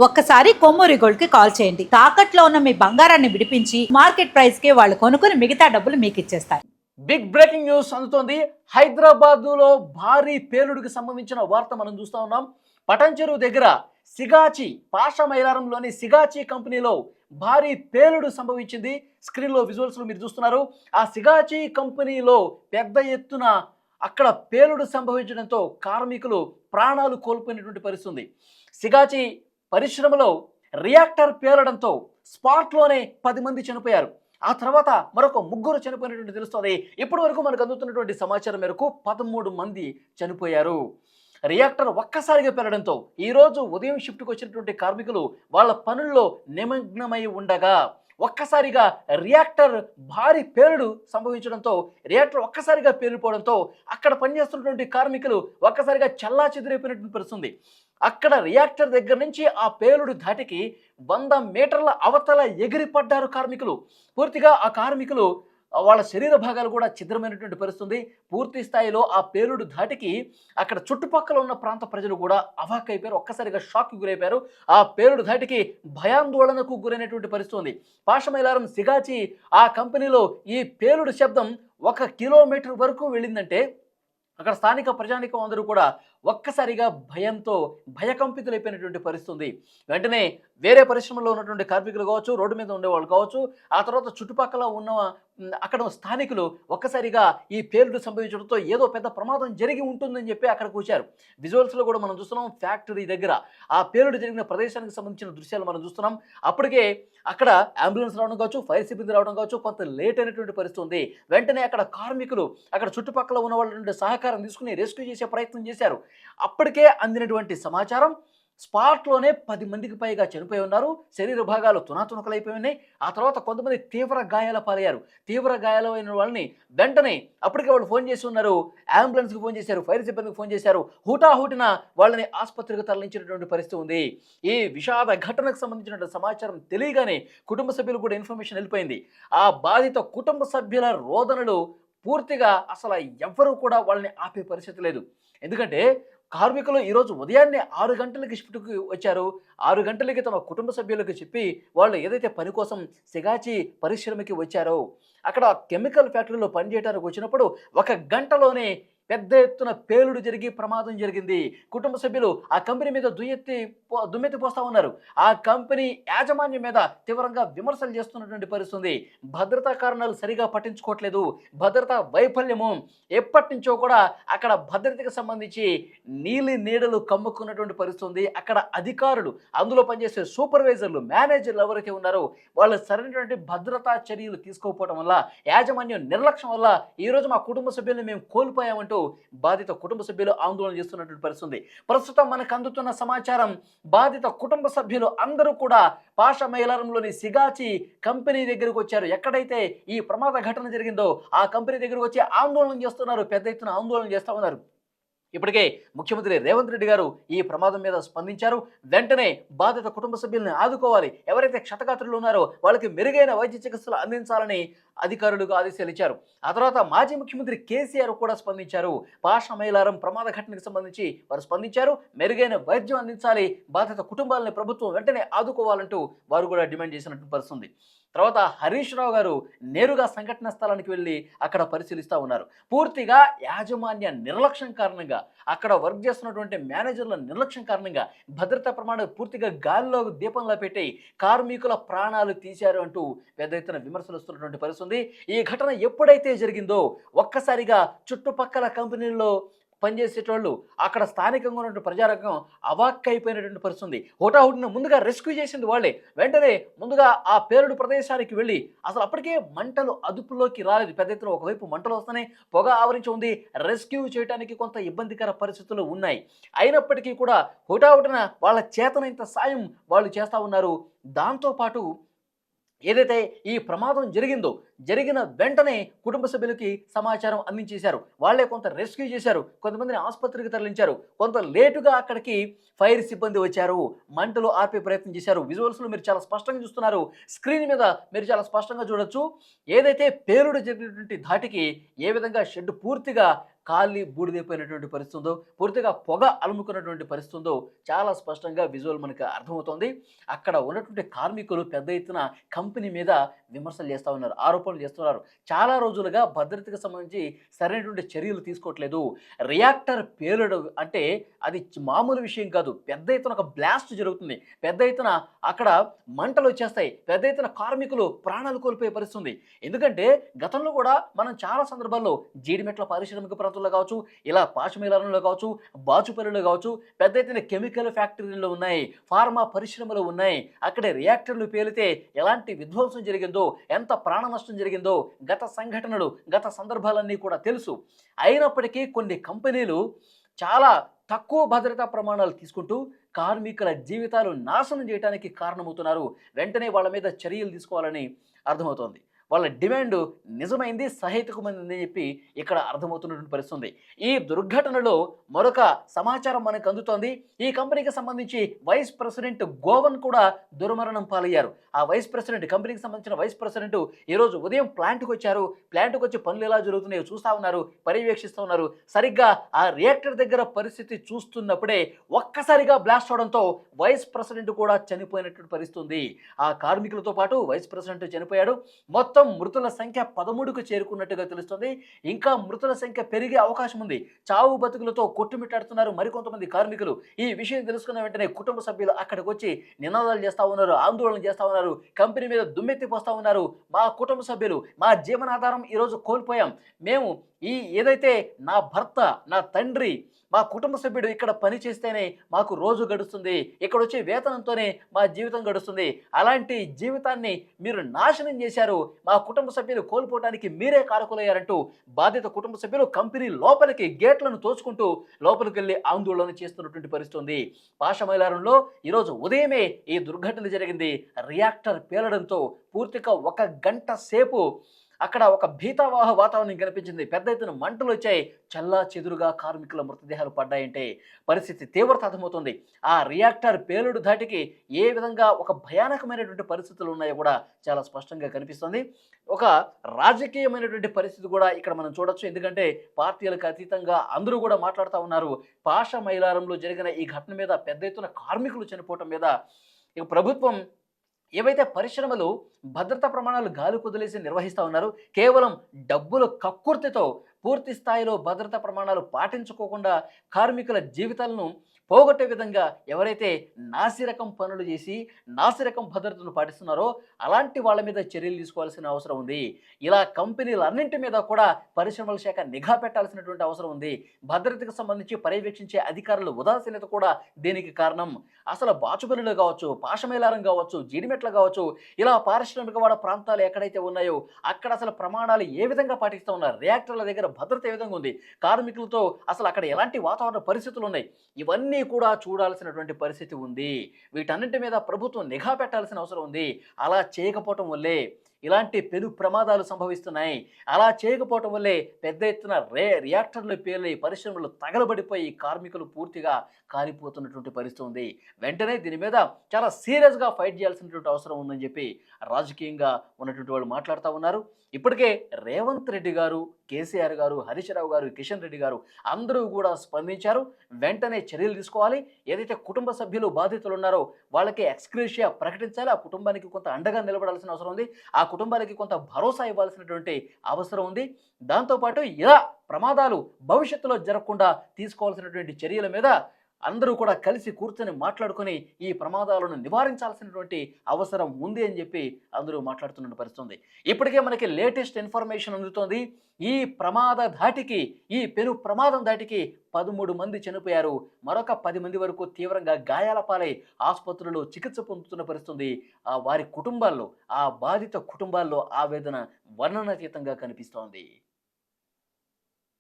ఒక్కసారి కొమ్మూరి గోల్డ్ కి కాల్ చేయండి. తాకట్లో ఉన్న మీ బంగారాన్ని విడిపించి మార్కెట్ ప్రైస్ కి వాళ్ళు కొనుక్కుని మిగతా డబ్బులు మీకు ఇచ్చేస్తారు. బిగ్ బ్రేకింగ్ న్యూస్ అందుతోంది. హైదరాబాదులో భారీ పేలుడుకి సంబంధించిన వార్త మనం చూస్తూ ఉన్నాం. పటంచెరువు దగ్గర సిగాచి పాషా మైలారంలోని సిగాచి కంపెనీలో భారీ పేలుడు సంభవించింది. స్క్రీన్లో విజువల్స్లో మీరు చూస్తున్నారు. ఆ సిగాచి కంపెనీలో పెద్ద ఎత్తున అక్కడ పేలుడు సంభవించడంతో కార్మికులు ప్రాణాలు కోల్పోయినటువంటి పరిస్థితి. సిగాచి పరిశ్రమలో రియాక్టర్ పేలడంతో స్పాట్లోనే 10 మంది చనిపోయారు. ఆ తర్వాత మరొక 3 చనిపోయినటువంటి తెలుస్తుంది. ఇప్పటి వరకు మనకు అందుతున్నటువంటి సమాచారం మేరకు 13 మంది చనిపోయారు. రియాక్టర్ ఒక్కసారిగా పేలడంతో ఈరోజు ఉదయం షిఫ్ట్కి వచ్చినటువంటి కార్మికులు వాళ్ళ పనుల్లో నిమగ్నమై ఉండగా ఒక్కసారిగా రియాక్టర్ భారీ పేలుడు సంభవించడంతో రియాక్టర్ ఒక్కసారిగా పేలిపోవడంతో అక్కడ పనిచేస్తున్నటువంటి కార్మికులు ఒక్కసారిగా చల్లా చెదిరైపోయినటువంటి పరిస్థితుంది. అక్కడ రియాక్టర్ దగ్గర నుంచి ఆ పేలుడు ధాటికి 100 మీటర్ల అవతల ఎగిరిపడ్డారు కార్మికులు. పూర్తిగా ఆ కార్మికులు వాళ్ళ శరీర భాగాలు కూడా ఛిద్రమైనటువంటి పరిస్థితుంది. పూర్తి స్థాయిలో ఆ పేలుడు ధాటికి అక్కడ చుట్టుపక్కల ఉన్న ప్రాంత ప్రజలు కూడా అవాక్కైపోయారు. ఒక్కసారిగా షాక్కి గురైపోయారు. ఆ పేలుడు ధాటికి భయాందోళనకు గురైనటువంటి పరిస్థితుంది. పాషా మైలారం సిగాచి ఆ కంపెనీలో ఈ పేలుడు శబ్దం 1 కిలోమీటర్ వరకు వెళ్ళిందంటే అక్కడ స్థానిక ప్రజానికం అందరూ కూడా ఒక్కసారిగా భయంతో భయకంపితులైపోయినటువంటి పరిస్థితి. వెంటనే వేరే పరిశ్రమలో ఉన్నటువంటి కార్మికులు కావచ్చు, రోడ్డు మీద ఉండేవాళ్ళు కావచ్చు, ఆ తర్వాత చుట్టుపక్కల ఉన్న అక్కడ స్థానికులు ఒక్కసారిగా ఈ పేలుడు సంభవించడంతో ఏదో పెద్ద ప్రమాదం జరిగి ఉంటుందని చెప్పి అక్కడికి వచ్చారు. విజువల్స్లో కూడా మనం చూస్తున్నాం. ఫ్యాక్టరీ దగ్గర ఆ పేలుడు జరిగిన ప్రదేశానికి సంబంధించిన దృశ్యాలు మనం చూస్తున్నాం. అప్పటికే అక్కడ అంబులెన్స్ రావడం కావచ్చు, ఫైర్ సిబ్బంది రావడం కావచ్చు, కొంత లేట్ అయినటువంటి పరిస్థితి ఉంది. వెంటనే అక్కడ కార్మికులు అక్కడ చుట్టుపక్కల ఉన్న వాళ్ళ సహకారం తీసుకుని రెస్క్యూ చేసే ప్రయత్నం చేశారు. అప్పటికే అందినటువంటి సమాచారం స్పాట్లోనే 10 మందికి పైగా చనిపోయి ఉన్నారు. శరీర భాగాలు తునాతునకలైపోయి ఉన్నాయి. ఆ తర్వాత కొంతమంది తీవ్ర గాయాల పాలయ్యారు. తీవ్ర గాయాలైన వాళ్ళని వెంటనే అప్పటికే వాళ్ళు ఫోన్ చేసి ఉన్నారు. అంబులెన్స్కి ఫోన్ చేశారు, ఫైర్ సిబ్బందికి ఫోన్ చేశారు. హుటాహుటిన వాళ్ళని ఆసుపత్రికి తరలించినటువంటి పరిస్థితి ఉంది. ఈ విషాద ఘటనకు సంబంధించినటువంటి సమాచారం తెలియగానే కుటుంబ సభ్యులు కూడా ఇన్ఫర్మేషన్ వెళ్ళిపోయింది. ఆ బాధిత కుటుంబ సభ్యుల రోదనలు పూర్తిగా అసలు ఎవ్వరూ కూడా వాళ్ళని ఆపే పరిస్థితి లేదు. ఎందుకంటే కార్మికులు ఈరోజు ఉదయాన్నే 6 గంటలకి షిఫ్ట్కి వచ్చారు. 6 గంటలకి తమ కుటుంబ సభ్యులకు చెప్పి వాళ్ళు ఏదైతే పని కోసం సిగాచి పరిశ్రమకి వచ్చారో అక్కడ కెమికల్ ఫ్యాక్టరీలో పనిచేయడానికి వచ్చినప్పుడు 1 గంటలోనే పెద్ద ఎత్తున పేలుడు జరిగి ప్రమాదం జరిగింది. కుటుంబ సభ్యులు ఆ కంపెనీ మీద దుమ్మెత్తి పోస్తా ఉన్నారు. ఆ కంపెనీ యాజమాన్యం మీద తీవ్రంగా విమర్శలు చేస్తున్నటువంటి పరిస్థితి. భద్రతా కారణాలు సరిగా పట్టించుకోవట్లేదు, భద్రతా వైఫల్యము. ఎప్పటి నుంచో కూడా అక్కడ భద్రతకు సంబంధించి నీడలు కమ్ముకున్నటువంటి పరిస్థితి. అక్కడ అధికారులు, అందులో పనిచేసే సూపర్వైజర్లు, మేనేజర్లు ఎవరైతే ఉన్నారో వాళ్ళు సరైనటువంటి భద్రతా చర్యలు తీసుకోకపోవడం వల్ల, యాజమాన్యం నిర్లక్ష్యం వల్ల ఈరోజు మా కుటుంబ సభ్యుల్ని మేము కోల్పోయామంటూ బాధిత కుటుంబ సభ్యులు ఆందోళన చేస్తున్నటువంటి పరిస్థితి. ప్రస్తుతం మనకు అందుతున్న సమాచారం బాధిత కుటుంబ సభ్యులు అందరూ కూడా పాషా మైలారంలోని సిగాచి కంపెనీ దగ్గరకు వచ్చారు. ఎక్కడైతే ఈ ప్రమాద ఘటన జరిగిందో ఆ కంపెనీ దగ్గరకు వచ్చి ఆందోళన చేస్తున్నారు. పెద్ద ఎత్తున ఆందోళన చేస్తూ ఉన్నారు. ఇప్పటికే ముఖ్యమంత్రి రేవంత్ రెడ్డి గారు ఈ ప్రమాదం మీద స్పందించారు. వెంటనే బాధిత కుటుంబ సభ్యుల్ని ఆదుకోవాలి, ఎవరైతే క్షతగాత్రులు ఉన్నారో వాళ్ళకి మెరుగైన వైద్య చికిత్సలు అందించాలని అధికారులకు ఆదేశాలు ఇచ్చారు. ఆ తర్వాత మాజీ ముఖ్యమంత్రి కేసీఆర్ కూడా స్పందించారు. పాషా మైలారం ప్రమాద ఘటనకు సంబంధించి వారు స్పందించారు. మెరుగైన వైద్యం అందించాలి, బాధిత కుటుంబాలని ప్రభుత్వం వెంటనే ఆదుకోవాలంటూ వారు కూడా డిమాండ్ చేసినట్టు పరిస్థితి. తర్వాత హరీష్ రావు గారు నేరుగా సంఘటన స్థలానికి వెళ్ళి అక్కడ పరిశీలిస్తూ ఉన్నారు. పూర్తిగా యాజమాన్య నిర్లక్ష్యం కారణంగా, అక్కడ వర్క్ చేస్తున్నటువంటి మేనేజర్ల నిర్లక్ష్యం కారణంగా భద్రతా ప్రమాణాలు పూర్తిగా గాలిలో దీపంలో పెట్టి కార్మికుల ప్రాణాలు తీశారు అంటూ పెద్ద ఎత్తున విమర్శలు వస్తున్నటువంటి పరిస్థితి. ఈ ఘటన ఎప్పుడైతే జరిగిందో ఒక్కసారిగా చుట్టుపక్కల కంపెనీల్లో పనిచేసేటోళ్ళు, అక్కడ స్థానికంగా ఉన్నటువంటి ప్రజారకం అవాక్కైపోయినటువంటి పరిస్థితి. హుటాహుటిన ముందుగా రెస్క్యూ చేసింది వాళ్ళే. వెంటనే ముందుగా ఆ పేలుడు ప్రదేశానికి వెళ్ళి అసలు అప్పటికే మంటలు అదుపులోకి రాలేదు. పెద్ద ఎత్తున ఒకవైపు మంటలు వస్తున్నాయి, పొగ ఆవరించి ఉంది. రెస్క్యూ చేయడానికి కొంత ఇబ్బందికర పరిస్థితులు ఉన్నాయి. అయినప్పటికీ కూడా హుటాహుటిన వాళ్ళ చేతనైనంత సాయం వాళ్ళు చేస్తూ ఉన్నారు. దాంతోపాటు ఏదైతే ఈ ప్రమాదం జరిగిన వెంటనే కుటుంబ సభ్యులకి సమాచారం అందించేశారు. వాళ్ళే కొంత రెస్క్యూ చేశారు, కొంతమందిని ఆసుపత్రికి తరలించారు. కొంత లేటుగా అక్కడికి ఫైర్ సిబ్బంది వచ్చారు, మంటలు ఆర్పే ప్రయత్నం చేశారు. విజువల్స్లో మీరు చాలా స్పష్టంగా చూస్తున్నారు. స్క్రీన్ మీద మీరు చాలా స్పష్టంగా చూడొచ్చు. ఏదైతే పేలుడు జరిగినటువంటి ధాటికి ఏ విధంగా షెడ్ పూర్తిగా కాలి బూడిదైపోయినటువంటి పరిస్థితి ఉందో, పూర్తిగా పొగ అలుముకున్నటువంటి పరిస్థితి ఉందో చాలా స్పష్టంగా విజువల్ మనకు అర్థమవుతోంది. అక్కడ ఉన్నటువంటి కార్మికులు పెద్ద ఎత్తున కంపెనీ మీద విమర్శలు చేస్తూ ఉన్నారు, ఆరోపణలు చేస్తున్నారు. చాలా రోజులుగా భద్రతకు సంబంధించి సరైనటువంటి చర్యలు తీసుకోవట్లేదు. రియాక్టర్ పేలుడు అంటే అది మామూలు విషయం కాదు. పెద్ద ఎత్తున ఒక బ్లాస్ట్ జరుగుతుంది, పెద్ద ఎత్తున అక్కడ మంటలు వచ్చేస్తాయి, పెద్ద ఎత్తున కార్మికులు ప్రాణాలు కోల్పోయే పరిస్థితి ఉంది. ఎందుకంటే గతంలో కూడా మనం చాలా సందర్భాల్లో జీడిమెట్ల పారిశ్రామిక ప్రాంతాల్లో కావచ్చు, ఇలా పాశమేలారంలో కావచ్చు, బాచుపల్లిలో కావచ్చు, పెద్ద ఎత్తున కెమికల్ ఫ్యాక్టరీలు ఉన్నాయి, ఫార్మా పరిశ్రమలు ఉన్నాయి. అక్కడే రియాక్టర్లు పేలితే ఎలాంటి విధ్వంసం జరిగిందో, ఎంత ప్రాణ నష్టం జరిగిందో గత సంఘటనలు, గత సందర్భాలన్నీ కూడా తెలుసు. అయినప్పటికీ కొన్ని కంపెనీలు చాలా తక్కువ భద్రతా ప్రమాణాలు తీసుకుంటూ కార్మికుల జీవితాలు నాశనం చేయడానికి కారణమవుతున్నారు. వెంటనే వాళ్ళ మీద చర్యలు తీసుకోవాలని అర్థమవుతోంది. వాళ్ళ డిమాండ్ నిజమైంది, సహేతుకమైంది అని చెప్పి ఇక్కడ అర్థమవుతున్నటువంటి పరిస్థితి ఉంది. ఈ దుర్ఘటనలో మరొక సమాచారం మనకు అందుతోంది. ఈ కంపెనీకి సంబంధించి వైస్ ప్రెసిడెంట్ గోవన్ కూడా దుర్మరణం పాలయ్యారు. ఆ వైస్ ప్రెసిడెంట్, కంపెనీకి సంబంధించిన వైస్ ప్రెసిడెంట్ ఈరోజు ఉదయం ప్లాంట్కి వచ్చారు. ప్లాంట్కి వచ్చి పనులు ఎలా జరుగుతున్నాయో చూస్తూ ఉన్నారు, పర్యవేక్షిస్తూ ఉన్నారు. సరిగ్గా ఆ రియాక్టర్ దగ్గర పరిస్థితి చూస్తున్నప్పుడే ఒక్కసారిగా బ్లాస్ట్ అవడంతో వైస్ ప్రెసిడెంట్ కూడా చనిపోయినటువంటి పరిస్థితి ఉంది. ఆ కార్మికులతో పాటు వైస్ ప్రెసిడెంట్ చనిపోయాడు. మొత్తం మృతుల సంఖ్య 13కు చేరుకున్నట్టుగా తెలుస్తుంది. ఇంకా మృతుల సంఖ్య పెరిగే అవకాశం ఉంది. చావు బతుకులతో కొట్టుమిట్టాడుతున్నారు మరికొంతమంది కార్మికులు. ఈ విషయం తెలుసుకున్న వెంటనే కుటుంబ సభ్యులు అక్కడికి వచ్చి నినాదాలు చేస్తూ ఉన్నారు, ఆందోళన చేస్తూ ఉన్నారు, కంపెనీ మీద దుమ్మెత్తిపోస్తూ ఉన్నారు. మా కుటుంబ సభ్యులు, మా జీవనాధారం ఈరోజు కోల్పోయాం. మేము ఏదైతే నా భర్త, నా తండ్రి, మా కుటుంబ సభ్యుడు ఇక్కడ పని చేస్తేనే మాకు రోజు గడుస్తుంది, ఇక్కడ వచ్చే వేతనంతోనే మా జీవితం గడుస్తుంది. అలాంటి జీవితాన్ని మీరు నాశనం చేశారు, మా కుటుంబ సభ్యులు కోల్పోవడానికి మీరే కారకులయ్యారంటూ బాధిత కుటుంబ సభ్యులు కంపెనీ లోపలికి గేట్లను తోచుకుంటూ లోపలికి వెళ్ళి ఆందోళన చేస్తున్నటువంటి పరిస్థితి ఉంది. పాశమైలారంలో ఈరోజు ఉదయమే ఈ దుర్ఘటన జరిగింది. రియాక్టర్ పేలడంతో పూర్తిగా 1 గంట సేపు అక్కడ ఒక భీతావాహ వాతావరణం కనిపించింది. పెద్ద ఎత్తున మంటలు వచ్చాయి, చల్లా చెదురుగా కార్మికుల మృతదేహాలు పడ్డాయంటే పరిస్థితి తీవ్రత అర్థమవుతుంది. ఆ రియాక్టర్ పేలుడు ధాటికి ఏ విధంగా ఒక భయానకమైనటువంటి పరిస్థితులు ఉన్నాయో కూడా చాలా స్పష్టంగా కనిపిస్తుంది. ఒక రాజకీయమైనటువంటి పరిస్థితి కూడా ఇక్కడ మనం చూడొచ్చు. ఎందుకంటే పార్టీలకు అతీతంగా అందరూ కూడా మాట్లాడుతూ ఉన్నారు. పాశమైలారంలో జరిగిన ఈ ఘటన మీద, పెద్ద ఎత్తున కార్మికులు చనిపోవటం మీద ఇక ప్రభుత్వం ఏవైతే పరిశ్రమలు భద్రతా ప్రమాణాలు గాలి కుదిలేసి నిర్వహిస్తూ ఉన్నారు, కేవలం డబ్బుల కక్కుర్తితో పూర్తి స్థాయిలో భద్రతా ప్రమాణాలు పాటించుకోకుండా కార్మికుల జీవితాలను పోగొట్టే విధంగా ఎవరైతే నాసిరకం పనులు చేసి నాసిరకం భద్రతను పాటిస్తున్నారో అలాంటి వాళ్ళ మీద చర్యలు తీసుకోవాల్సిన అవసరం ఉంది. ఇలా కంపెనీలన్నింటి మీద కూడా పరిశ్రమల శాఖ నిఘా పెట్టాల్సినటువంటి అవసరం ఉంది. భద్రతకు సంబంధించి పర్యవేక్షించే అధికారుల ఉదాసీనత కూడా దీనికి కారణం. అసలు బాచుపల్లిలో కావచ్చు, పాశమైలారం కావచ్చు, జీడిమెట్ల కావచ్చు, ఇలా పారిశ్రామికవాడ ప్రాంతాలు ఎక్కడైతే ఉన్నాయో అక్కడ అసలు ప్రమాణాలు ఏ విధంగా పాటిస్తూ ఉన్నారు, రియాక్టర్ల దగ్గర భద్రత ఏ విధంగా ఉంది, కార్మికులతో అసలు అక్కడ ఎలాంటి వాతావరణ పరిస్థితులు ఉన్నాయి, ఇవన్నీ కూడా చూడాల్సినటువంటి పరిస్థితి ఉంది. వీటన్నింటి మీద ప్రభుత్వం నిఘా పెట్టాల్సిన అవసరం ఉంది. అలా చేయకపోవటం వల్లే ఇలాంటి పెను ప్రమాదాలు సంభవిస్తున్నాయి. అలా చేయకపోవటం వల్లే పెద్ద ఎత్తున రియాక్టర్లు పేలి పరిశ్రమలు తగలబడిపోయి కార్మికులు పూర్తిగా కాలిపోతున్నటువంటి పరిస్థితి ఉంది. వెంటనే దీని మీద చాలా సీరియస్గా ఫైట్ చేయాల్సినటువంటి అవసరం ఉందని చెప్పి రాజకీయంగా ఉన్నటువంటి వాళ్ళు మాట్లాడుతూ ఉన్నారు. ఇప్పటికే రేవంత్ రెడ్డి గారు, కేసీఆర్ గారు, హరీష్ రావు గారు, కిషన్ రెడ్డి గారు అందరూ కూడా స్పందించారు. వెంటనే చర్యలు తీసుకోవాలి. ఏదైతే కుటుంబ సభ్యులు బాధితులు ఉన్నారో వాళ్ళకి ఎక్స్గ్రేషియా ప్రకటించాలి. ఆ కుటుంబానికి కొంత అండగా నిలబడాల్సిన అవసరం ఉంది. ఆ కుటుంబానికి కొంత భరోసా ఇవ్వాల్సినటువంటి అవసరం ఉంది. దాంతోపాటు ఇలా ప్రమాదాలు భవిష్యత్తులో జరగకుండా తీసుకోవాల్సినటువంటి చర్యల మీద అందరూ కూడా కలిసి కూర్చొని మాట్లాడుకొని ఈ ప్రమాదాలను నివారించాల్సినటువంటి అవసరం ఉంది అని చెప్పి అందరూ మాట్లాడుతున్న పరిస్థితి ఉంది. ఇప్పటికే మనకి లేటెస్ట్ ఇన్ఫర్మేషన్ అందుతోంది. ఈ ప్రమాద ధాటికి, ఈ పెను ప్రమాదం ధాటికి 13 మంది చనిపోయారు. మరొక 10 మంది వరకు తీవ్రంగా గాయాల పాలై ఆసుపత్రుల్లో చికిత్స పొందుతున్న పరిస్థితి. వారి కుటుంబాల్లో, ఆ బాధిత కుటుంబాల్లో ఆవేదన వర్ణనాతీతంగా కనిపిస్తోంది.